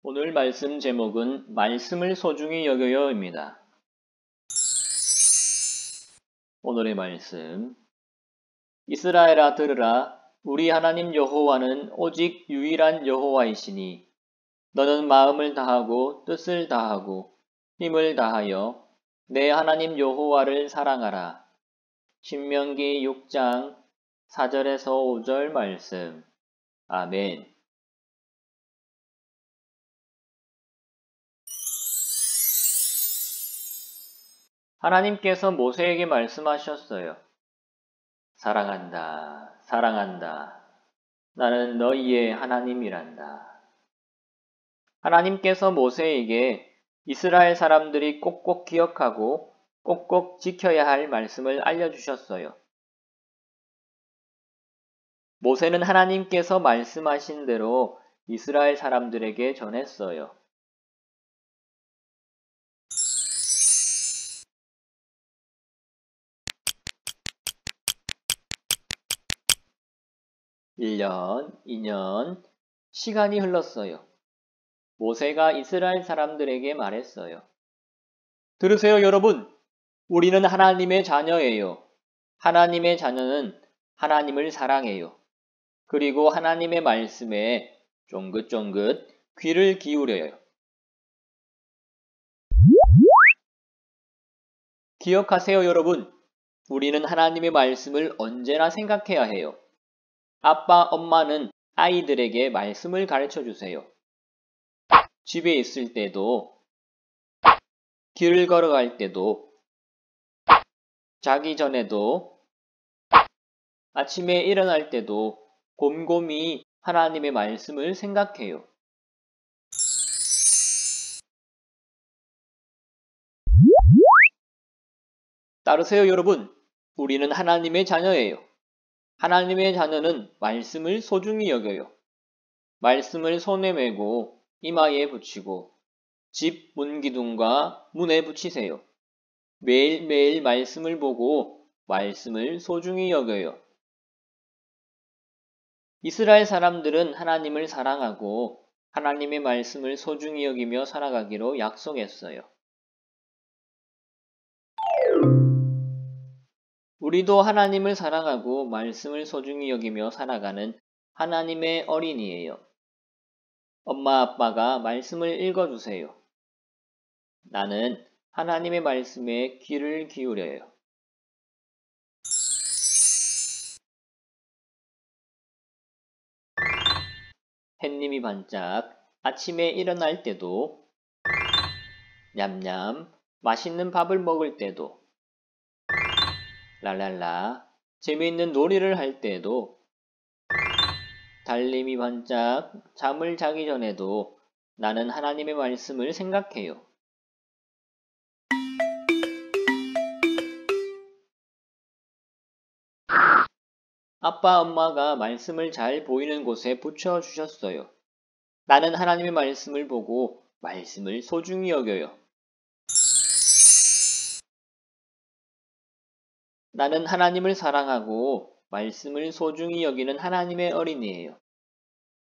오늘 말씀 제목은 말씀을 소중히 여겨요입니다. 오늘의 말씀. 이스라엘아 들으라. 우리 하나님 여호와는 오직 유일한 여호와이시니 너는 마음을 다하고 뜻을 다하고 힘을 다하여 내 하나님 여호와를 사랑하라. 신명기 6장 4절에서 5절 말씀. 아멘. 하나님께서 모세에게 말씀하셨어요. 사랑한다, 사랑한다. 나는 너희의 하나님이란다. 하나님께서 모세에게 이스라엘 사람들이 꼭꼭 기억하고 꼭꼭 지켜야 할 말씀을 알려주셨어요. 모세는 하나님께서 말씀하신 대로 이스라엘 사람들에게 전했어요. (1년, 2년) 시간이 흘렀어요. 모세가 이스라엘 사람들에게 말했어요. 들으세요, 여러분. 우리는 하나님의 자녀예요. 하나님의 자녀는 하나님을 사랑해요. 그리고 하나님의 말씀에 쫑긋쫑긋 귀를 기울여요. 기억하세요, 여러분. 우리는 하나님의 말씀을 언제나 생각해야 해요. 아빠, 엄마는 아이들에게 말씀을 가르쳐 주세요. 집에 있을 때도, 길을 걸어갈 때도, 자기 전에도, 아침에 일어날 때도 곰곰이 하나님의 말씀을 생각해요. 따르세요, 여러분. 우리는 하나님의 자녀예요. 하나님의 자녀는 말씀을 소중히 여겨요. 말씀을 손에 메고 이마에 붙이고 집 문기둥과 문에 붙이세요. 매일매일 말씀을 보고 말씀을 소중히 여겨요. 이스라엘 사람들은 하나님을 사랑하고 하나님의 말씀을 소중히 여기며 살아가기로 약속했어요. 우리도 하나님을 사랑하고 말씀을 소중히 여기며 살아가는 하나님의 어린이예요. 엄마 아빠가 말씀을 읽어주세요. 나는 하나님의 말씀에 귀를 기울여요. 햇님이 반짝 아침에 일어날 때도, 냠냠 맛있는 밥을 먹을 때도, 랄랄라 재미있는 놀이를 할 때도, 달님이 반짝 잠을 자기 전에도 나는 하나님의 말씀을 생각해요. 아빠, 엄마가 말씀을 잘 보이는 곳에 붙여주셨어요. 나는 하나님의 말씀을 보고 말씀을 소중히 여겨요. 나는 하나님을 사랑하고 말씀을 소중히 여기는 하나님의 어린이에요.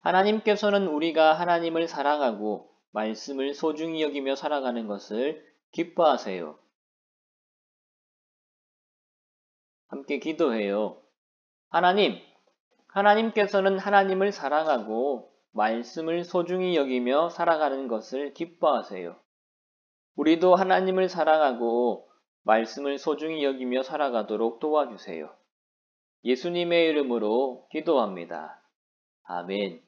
하나님께서는 우리가 하나님을 사랑하고 말씀을 소중히 여기며 살아가는 것을 기뻐하세요. 함께 기도해요. 하나님께서는 하나님을 사랑하고 말씀을 소중히 여기며 살아가는 것을 기뻐하세요. 우리도 하나님을 사랑하고 말씀을 소중히 여기며 살아가도록 도와주세요. 예수님의 이름으로 기도합니다. 아멘.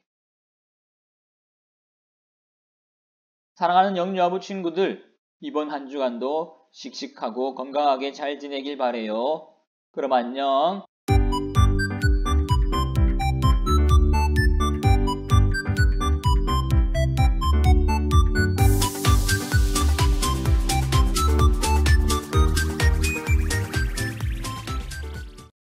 사랑하는 영유아부 친구들, 이번 한 주간도 씩씩하고 건강하게 잘 지내길 바래요. 그럼 안녕.